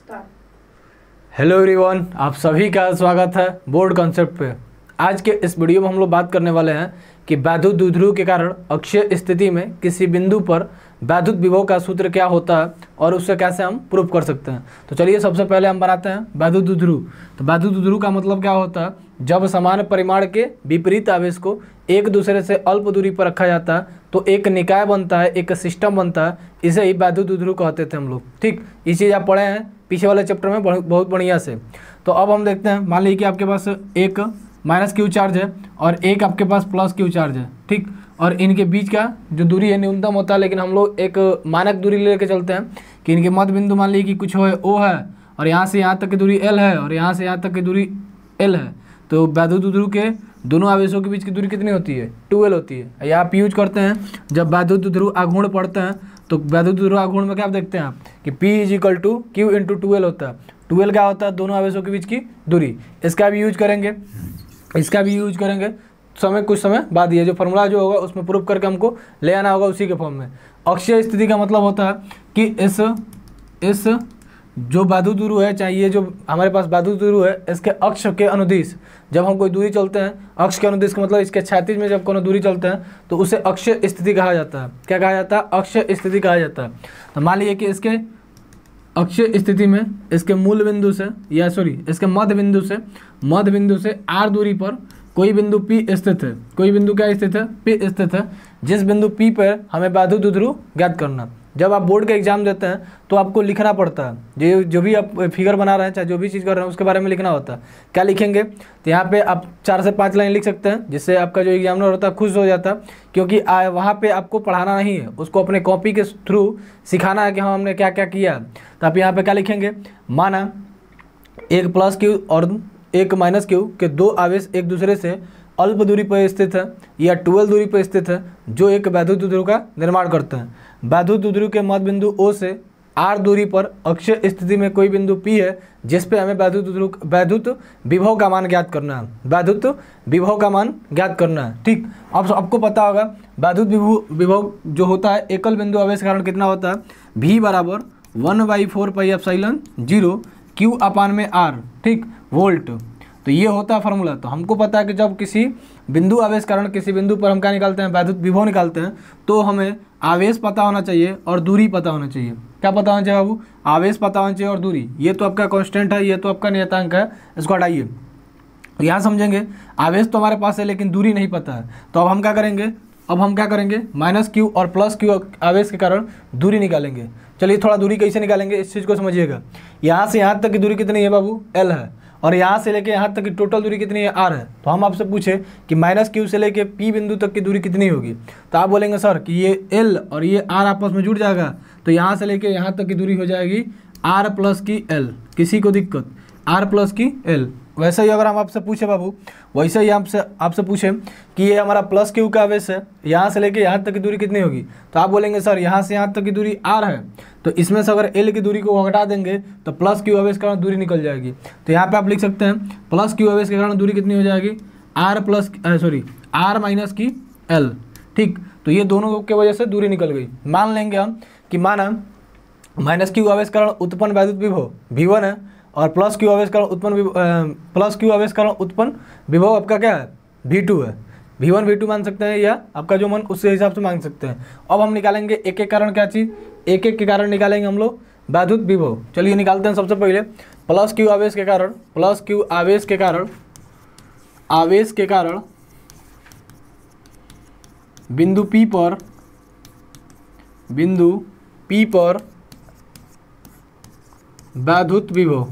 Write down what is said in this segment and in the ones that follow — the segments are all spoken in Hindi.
हेलो एवरीवन, आप सभी का स्वागत है बोर्ड कॉन्सेप्ट पे। आज के इस वीडियो में हम लोग बात करने वाले हैं कि वैद्युत द्विध्रुव के कारण अक्षीय स्थिति में किसी बिंदु पर वैद्युत विभव का सूत्र क्या होता है और उससे कैसे हम प्रूव कर सकते हैं। तो चलिए सबसे पहले हम बनाते हैं वैद्युत द्विध्रुव। तो वैद्युत द्विध्रुव का मतलब क्या होता है, जब समान परिमाण के विपरीत आवेश को एक दूसरे से अल्प दूरी पर रखा जाता है तो एक निकाय बनता है, एक सिस्टम बनता है। इसे ही वैद्युत द्विध्रुव कहते थे हम लोग। ठीक, ये चीज़ आप पढ़े हैं पीछे वाले चैप्टर में बहुत बढ़िया से। तो अब हम देखते हैं, मान लीजिए कि आपके पास एक माइनस क्यू चार्ज है और एक आपके पास प्लस क्यू चार्ज है। ठीक, और इनके बीच का जो दूरी है न्यूनतम होता है, लेकिन हम लोग एक मानक दूरी लेके चलते हैं कि इनके मध्य बिंदु मान लीजिए कि कुछ हो ओ है और यहाँ से यहाँ तक की दूरी एल है और यहाँ से यहाँ तक की दूरी एल है। तो वैद्युत द्विध्रुव के दोनों आवेशों के बीच की दूरी कितनी होती है? 2L होती है। यहाँ आप यूज करते हैं जब वैद्युत द्विध्रुव आघूर्ण पढ़ते हैं तो वैद्युत द्विध्रुव आघूर्ण में क्या आप देखते हैं आप कि P = Q × 2L होता है। 2L क्या होता है? दोनों आवेशों के बीच की दूरी। इसका भी यूज करेंगे, इसका भी यूज करेंगे कुछ समय बाद। ये जो फॉर्मूला जो होगा उसमें प्रूफ करके हमको ले आना होगा उसी के फॉर्म में। अक्षीय स्थिति का मतलब होता है कि इस जो वैद्युत द्विध्रुव है, चाहे ये जो हमारे पास वैद्युत द्विध्रुव है, इसके अक्ष के अनुदिश जब हम कोई दूरी चलते हैं, अक्ष के अनुदिश का मतलब इसके क्षैतिज में जब कोनो दूरी चलते हैं तो उसे अक्षीय स्थिति कहा जाता है। क्या कहा जाता है? अक्षीय स्थिति कहा जाता है। तो मान लीजिए कि इसके अक्षीय स्थिति में इसके मूल बिंदु से इसके मध्य बिंदु से r दूरी पर कोई बिंदु P स्थित है। कोई बिंदु क्या स्थित है? P स्थित है। जिस बिंदु P पर हमें वैद्युत द्विध्रुव ज्ञात करना। जब आप बोर्ड का एग्जाम देते हैं तो आपको लिखना पड़ता है, जो भी आप फिगर बना रहे हैं, चाहे जो भी चीज़ कर रहे हैं, उसके बारे में लिखना होता है। क्या लिखेंगे? तो यहाँ पे आप 4 से 5 लाइन लिख सकते हैं, जिससे आपका जो एग्जामिनर होता है खुश हो जाता है, क्योंकि वहाँ पे आपको पढ़ाना नहीं है, उसको अपने कॉपी के थ्रू सिखाना है कि हाँ हमने क्या क्या किया। तो आप यहाँ पे क्या लिखेंगे? माना एक प्लस क्यू और एक माइनस क्यू के दो आवेश एक दूसरे से अल्प दूरी पर स्थित है या 2L दूरी पर स्थित है, जो एक वैद्युत द्विध्रुव का निर्माण करते हैं। वैद्युत द्विध्रुव के मध्य बिंदु O से R दूरी पर अक्षीय स्थिति में कोई बिंदु P है, जिस पे हमें वैद्युत विभव का मान ज्ञात करना है। वैद्युत विभव का मान ज्ञात करना है। ठीक, अब आपको पता होगा वैद्युत विभव जो होता है एकल बिंदु आवेश के कारण कितना होता है? V = 1/4πε0 Q/R। ठीक, वोल्ट। तो ये होता है फार्मूला। तो हमको पता है कि जब किसी बिंदु आवेश कारण किसी बिंदु पर हम क्या निकालते हैं? वैद्युत विभव निकालते हैं। तो हमें आवेश पता होना चाहिए और दूरी पता होना चाहिए। क्या पता होना चाहिए बाबू? आवेश पता होना चाहिए और दूरी। ये तो आपका कांस्टेंट है, ये तो आपका नियतांक है, इसको हटाइए। यहाँ समझेंगे आवेश तो हमारे पास है लेकिन दूरी नहीं पता है। तो अब हम क्या करेंगे? माइनस क्यू और प्लस क्यू आवेश के कारण दूरी निकालेंगे। चलिए थोड़ा दूरी कैसे निकालेंगे इस चीज़ को समझिएगा। यहाँ से यहाँ तक की दूरी कितनी है बाबू? L है। और यहाँ से लेके यहाँ तक की टोटल दूरी कितनी है? R है। तो हम आपसे पूछे कि माइनस क्यू से लेके P बिंदु तक की दूरी कितनी होगी, तो आप बोलेंगे सर कि ये L और ये R आपस में जुड़ जाएगा, तो यहाँ से लेके यहाँ तक की दूरी हो जाएगी R + L। किसी को दिक्कत? R + L। वैसे ही अगर हम आपसे पूछे बाबू, वैसे ही आपसे पूछे कि ये हमारा प्लस क्यू का आवेश है, यहाँ से लेके यहाँ तक की दूरी कितनी होगी, तो आप बोलेंगे सर यहाँ से यहाँ तक की दूरी R है, तो इसमें से अगर L की दूरी को हटा देंगे तो प्लस क्यू आवेश के कारण दूरी निकल जाएगी। तो यहाँ पे आप लिख सकते हैं प्लस क्यू आवेश के कारण दूरी कितनी हो जाएगी? R - L। ठीक, तो ये दोनों की वजह से दूरी निकल गई। मान लेंगे हम कि माना माइनस क्यू आवेश कारण उत्पन्न वैद्युत विभव V1 है और प्लस क्यू आवेश कारण उत्पन्न विभव आपका क्या है? V2 है। V1 V2 मान सकते हैं या आपका जो मन उसके हिसाब से मान सकते हैं। अब हम निकालेंगे एक एक कारण, क्या चीज़? एक के कारण निकालेंगे हम लोग वैद्युत विभव। चलिए निकालते हैं। सबसे पहले प्लस क्यू आवेश के कारण बिंदु P पर वैद्युत विभव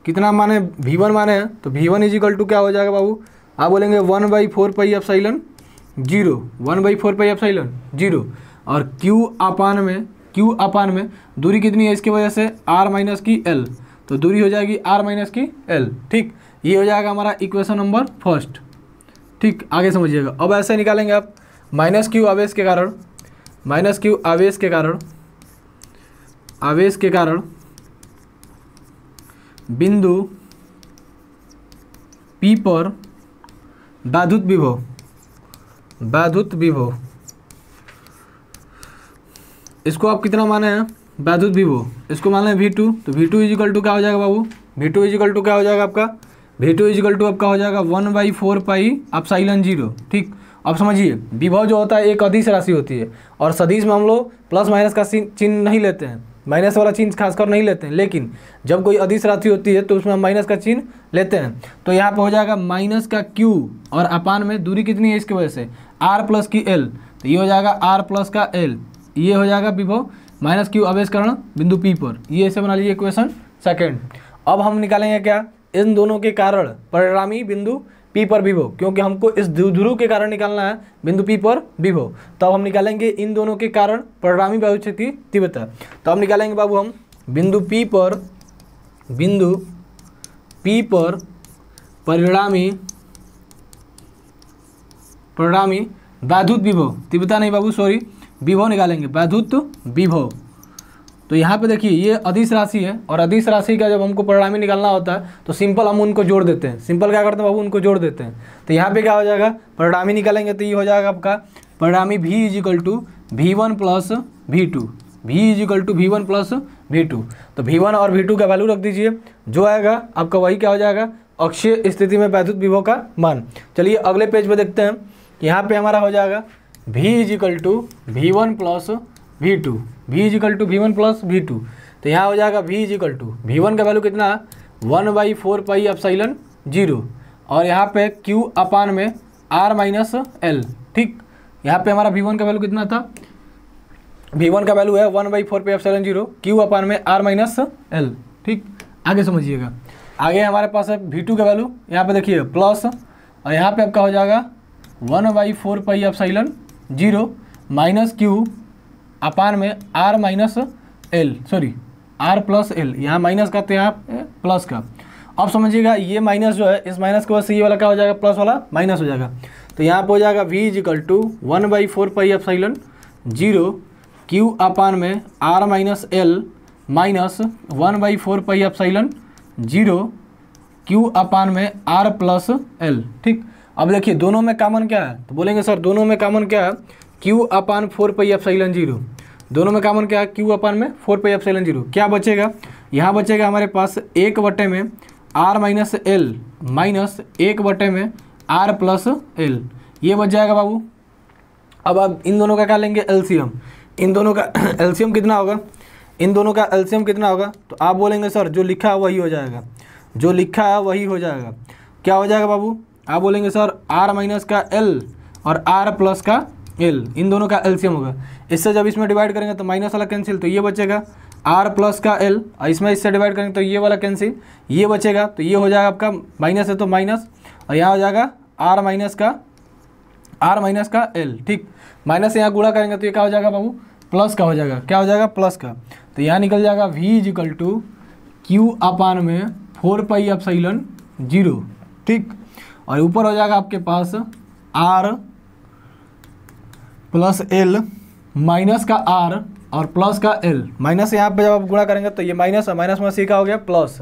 कितना माने? V1 माने हैं, तो V1 = क्या हो जाएगा बाबू? आप बोलेंगे 1/4πε0 और Q अपान में दूरी कितनी है इसकी वजह से? R - L। तो दूरी हो जाएगी R - L। ठीक, ये हो जाएगा हमारा इक्वेशन नंबर फर्स्ट। ठीक, आगे समझिएगा। अब ऐसे निकालेंगे आप माइनस क्यू आवेश के कारण बिंदु P पर वैद्युत विभव इसको आप कितना माने हैं, वैद्युत विभव, इसको मान लें V2, तो V2 इजिकल टू क्या हो जाएगा बाबू, V2 इजिकल टू क्या हो जाएगा आपका, V2 इजिकल टू आपका हो जाएगा 1/4 पाई एप्सिलॉन 0। ठीक, अब समझिए विभव जो होता है एक अदिश राशि होती है, और सदिश में हम लोग प्लस माइनस का चिन्ह नहीं लेते हैं, माइनस वाला चिन्ह खासकर नहीं लेते हैं, लेकिन जब कोई अदिश राशि होती है तो उसमें हम माइनस का चिन्ह लेते हैं। तो यहाँ पे हो जाएगा माइनस का Q और अपान में दूरी कितनी है इसकी वजह से R प्लस की L, तो ये हो जाएगा R प्लस का L, ये हो जाएगा विभव माइनस Q आवेशकरण बिंदु P पर। ये ऐसे बना लीजिए इक्वेशन सेकेंड। अब हम निकालेंगे क्या, इन दोनों के कारण परिणामी बिंदु P पर विभव, क्योंकि हमको इस द्विध्रुव के कारण निकालना है बिंदु P पर विभव। तब हम निकालेंगे इन दोनों के कारण परिणामी वायु क्षेत्र की तीव्रता। तो हम निकालेंगे बाबू हम बिंदु P पर परिणामी वैद्युत विभव, तीव्रता नहीं बाबू सॉरी, विभव निकालेंगे, वैद्युत विभव। तो यहाँ पे देखिए ये अदिश राशि है, और अदिश राशि का जब हमको परिणामी निकालना होता है तो सिंपल हम उनको जोड़ देते हैं। सिंपल क्या करते हैं बाबू, उनको जोड़ देते हैं। तो यहाँ पे क्या हो जाएगा, परिणामी निकालेंगे तो ये हो जाएगा आपका परिणामी V is equal to V1 plus V2, V is equal to V1 plus V2। तो V1 और V2 का वैल्यू रख दीजिए, जो आएगा आपका वही क्या हो जाएगा, अक्षीय स्थिति में वैद्युत विभव का मान। चलिए अगले पेज पे देखते हैं। यहाँ पे हमारा हो जाएगा V is equal to V1 plus V2, V is equal to V1 plus V2। तो यहाँ हो जाएगा V इजिकल टू V1 का वैल्यू कितना, 1/4 पाई एप्सिलॉन 0, और यहाँ पे Q अपान में R माइनस L। ठीक, यहाँ पे हमारा V1 का वैल्यू कितना था, V1 का वैल्यू है 1/4 पाई एप्सिलॉन 0, Q अपान में R माइनस L। ठीक, आगे समझिएगा। आगे हमारे पास है V2 का वैल्यू, यहाँ पे देखिए प्लस, और यहाँ पे आपका हो जाएगा 1/4 pi epsilon 0 minus Q upon में R minus L, sorry R plus L, यहाँ माइनस का तो यहाँ प्लस का। अब समझिएगा ये माइनस जो है, इस माइनस के वजह से ये वाला क्या हो जाएगा, प्लस वाला माइनस हो जाएगा। तो यहाँ पे हो जाएगा V is equal to 1/4 pi epsilon 0 Q upon में R minus L minus 1/4 pi epsilon 0 Q upon में R प्लस L। ठीक, अब देखिए दोनों में कॉमन क्या है, तो बोलेंगे सर दोनों में कॉमन क्या है, Q अपान 4 पाई एप्सिलॉन 0। दोनों में कॉमन क्या है, Q अपान में 4 पाई एप्सिलॉन 0। क्या बचेगा, यहाँ बचेगा हमारे पास 1/में R माइनस L माइनस 1/में R प्लस L, ये बच जाएगा बाबू। अब आप इन दोनों का क्या लेंगे, एलसीएम। इन दोनों का एलसीएम कितना होगा, इन दोनों का एलसीएम कितना होगा, तो आप बोलेंगे सर जो लिखा है वही हो जाएगा, जो लिखा है वही हो जाएगा। क्या हो जाएगा बाबू, आप बोलेंगे सर R माइनस का L और R प्लस का L, इन दोनों का एलसीएम होगा। इससे जब इसमें डिवाइड करेंगे तो माइनस वाला कैंसिल, तो ये बचेगा R प्लस का L, और इसमें इससे डिवाइड करेंगे तो ये वाला कैंसिल, ये बचेगा। तो ये हो जाएगा आपका माइनस है तो माइनस, और यहाँ हो जाएगा R माइनस का L। ठीक, माइनस से यहाँ गुणा करेंगे तो ये क्या हो जाएगा बाबू, प्लस का हो जाएगा। क्या हो जाएगा, प्लस का। तो यहाँ निकल जाएगा V is equal to Q upon में 4 पाई एप्सिलॉन 0। ठीक, और ऊपर हो जाएगा आपके पास R प्लस L माइनस का R और प्लस का L। माइनस यहाँ पे जब आप गुणा करेंगे तो ये माइनस है, माइनस में सी का हो गया प्लस,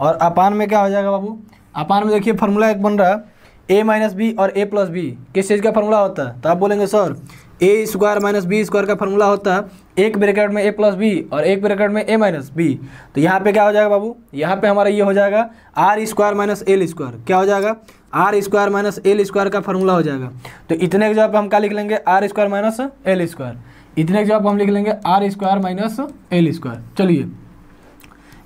और अपान में क्या हो जाएगा बाबू, अपान में देखिए फार्मूला एक बन रहा है a माइनस बी और a प्लस बी। किस चीज़ का फार्मूला होता है, तो आप बोलेंगे सर ए स्क्वायर माइनस बी स्क्वायर का फार्मूला होता है एक ब्रैकेट में a प्लस बी और एक ब्रैकेट में a माइनस बी। तो यहाँ पे क्या हो जाएगा बाबू, यहाँ पे हमारा ये हो जाएगा R square minus L square. क्या हो जाएगा, R square minus L square का फार्मूला हो जाएगा। तो इतने के जवाब पे हम क्या लिख लेंगे, R square minus L square. इतने के जवाब हम लिख लेंगे R square minus L square. चलिए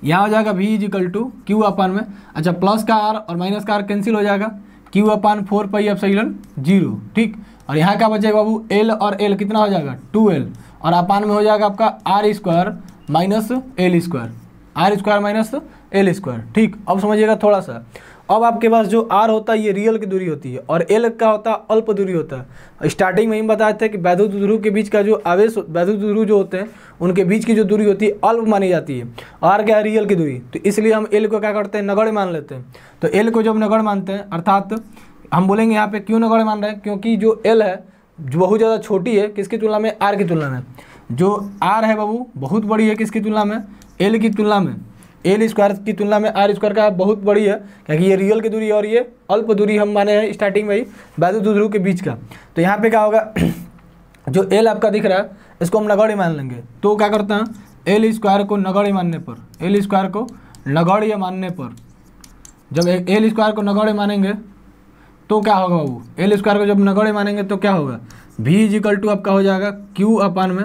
यहाँ हो जाएगा v is equal to Q upon में, अच्छा प्लस का r और माइनस का r कैंसिल हो जाएगा, q अपान 4 पाई एप्सिलॉन 0। ठीक, और यहाँ क्या बचेगा बाबू, l और l कितना हो जाएगा 2l, और अपान में हो जाएगा आपका R square minus L square, R square minus L square. ठीक, अब समझिएगा थोड़ा सा। अब आपके पास जो r होता है ये रियल की दूरी होती है और l का होता है अल्प दूरी होता है। स्टार्टिंग में हम बताए थे कि वैद्युत ध्रुव के बीच का जो आवेश, वैद्युत ध्रुव जो होते हैं उनके बीच की जो दूरी होती है अल्प मानी जाती है, r क्या है रियल की दूरी। तो इसलिए हम l को क्या करते हैं, नगण्य मान लेते हैं। तो l को जब नगण्य मानते हैं, अर्थात हम बोलेंगे यहाँ पे क्यों नगण्य मान रहे हैं, क्योंकि जो l है जो बहुत ज़्यादा छोटी है किसकी तुलना में, r की तुलना में। जो r है बाबू बहुत बड़ी है किसकी तुलना में, l की तुलना में। एल स्क्वायर की तुलना में आर स्क्वायर का बहुत बड़ी है, क्योंकि ये रियल की दूरी और ये अल्प दूरी हम माने हैं स्टार्टिंग में ही वैद्युत ध्रुव के बीच का। तो यहाँ पे क्या होगा जो एल आपका दिख रहा है इसको हम नगण्य मान लेंगे। तो क्या करते हैं, एल स्क्वायर को नगण्य मानने पर, एल स्क्वायर को नगण्य मानने पर, जब एल स्क्वायर को नगण्य मानेंगे तो क्या होगा बाबू, एल स्क्वायर को जब नगण्य मानेंगे तो क्या होगा, v इजिकल टू आपका हो जाएगा q अपान में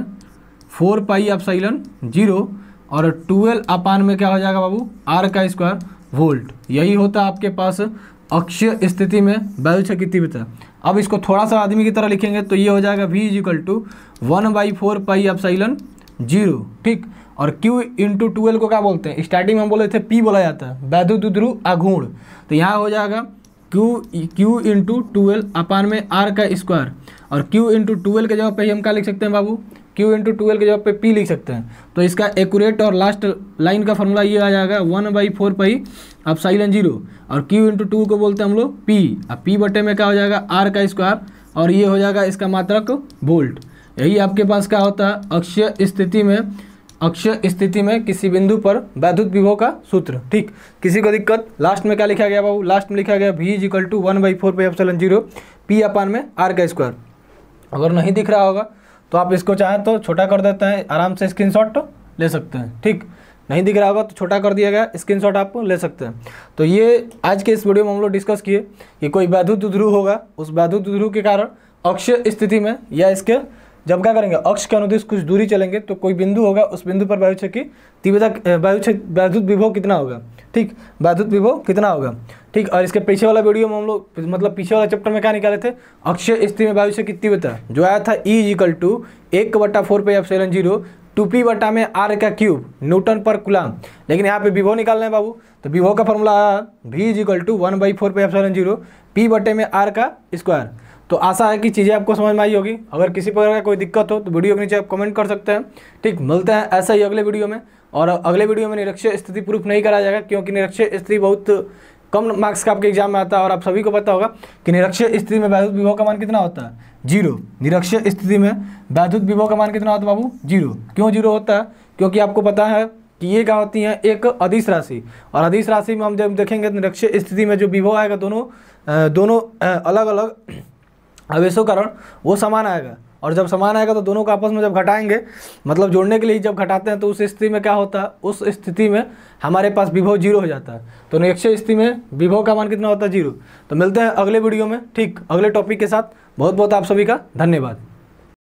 4 पाई एप्सिलॉन 0 और 12 अपान में क्या हो जाएगा बाबू, r का स्क्वायर वोल्ट। यही होता है आपके पास अक्षीय स्थिति में वायु क्षय की तीव्रता। अब इसको थोड़ा सा आदमी की तरह लिखेंगे तो ये हो जाएगा v is equal to 1/4 pi epsilon 0, ठीक। और q इंटू 12 को क्या बोलते हैं, स्टार्टिंग में हम बोले थे p बोला जाता है, वैद्युत द्विध्रुव आघूर्ण। तो यहाँ हो जाएगा q इंटू 12 अपान में r का स्क्वायर, और q इंटू 12 के जगह पे हम क्या लिख सकते हैं बाबू, q इंटू 12 के जगह पे p लिख सकते हैं। तो इसका एक्यूरेट और लास्ट लाइन का फॉर्मूला ये आ जाएगा 1/4 पाई एप्सिलॉन 0, और q इंटू 2 को बोलते हैं हम लोग p, और p बटे में क्या हो जाएगा r का स्क्वायर, और ये हो जाएगा इसका मात्रक वोल्ट। यही आपके पास क्या होता है अक्षीय स्थिति में किसी बिंदु पर वैद्युत विभव का सूत्र, ठीक। किसी को दिक्कत, लास्ट में क्या लिखा गया बाबू, लास्ट में लिखा गया v is equal to 1/4 pi epsilon 0 p upon में r का स्क्वायर। अगर नहीं दिख रहा होगा तो आप इसको चाहें तो छोटा कर देते हैं, आराम से स्क्रीनशॉट ले सकते हैं, ठीक। नहीं दिख रहा होगा तो छोटा कर दिया गया, स्क्रीनशॉट आप ले सकते हैं। तो ये आज के इस वीडियो में हम लोग डिस्कस किए कि कोई वैद्युत द्विध्रुव होगा, उस वैद्युत द्विध्रुव के कारण अक्षीय स्थिति में या इसके जब क्या करेंगे, अक्ष के अनुदिश कुछ दूरी चलेंगे तो कोई बिंदु होगा, उस बिंदु पर वायु क्षय की तीव्रता, वैद्युत विभव कितना होगा, ठीक, वैद्युत विभव कितना होगा, ठीक। और इसके पीछे वाला वीडियो में हम लोग मतलब पीछे वाला चैप्टर में क्या निकाले थे, अक्षीय स्थिति में वायु क्षय की तीव्रता जो आया था E is equal to 1/4 pi epsilon 0 2p बटा में r का क्यूब न्यूटन पर कूलम। लेकिन यहाँ पे विभव निकालना है बाबू, तो विभव का फॉर्मूला आया v is equal to 1/4 pi epsilon 0 p बटे में r का स्क्वायर। तो आशा है कि चीज़ें आपको समझ में आई होगी। अगर किसी प्रकार का कोई दिक्कत हो तो वीडियो के नीचे आप कमेंट कर सकते हैं, ठीक। मिलते हैं ऐसा ही अगले वीडियो में, और अगले वीडियो में निरक्षीय स्थिति प्रूफ नहीं कराया जाएगा, क्योंकि निरक्षीय स्थिति बहुत कम मार्क्स का आपके एग्जाम में आता है, और आप सभी को पता होगा कि निरक्षीय स्थिति में वैद्युत विभव का मान कितना होता है, 0। निरक्षीय स्थिति में वैद्युत विभव का मान कितना होता है बाबू, 0। क्यों 0 होता है, क्योंकि आपको पता है कि ये क्या होती है, एक अदिश राशि, और अदिश राशि में हम जब देखेंगे तो निरक्षीय स्थिति में जो विभव आएगा दोनों अलग अलग आवेशों के कारण वो समान आएगा, और जब समान आएगा तो दोनों को आपस में जब घटाएंगे, मतलब जोड़ने के लिए जब घटाते हैं तो उस स्थिति में क्या होता है, उस स्थिति में हमारे पास विभव 0 हो जाता है। तो निरक्षीय स्थिति में विभव का मान कितना होता है, 0। तो मिलते हैं अगले वीडियो में, ठीक, अगले टॉपिक के साथ। बहुत बहुत आप सभी का धन्यवाद।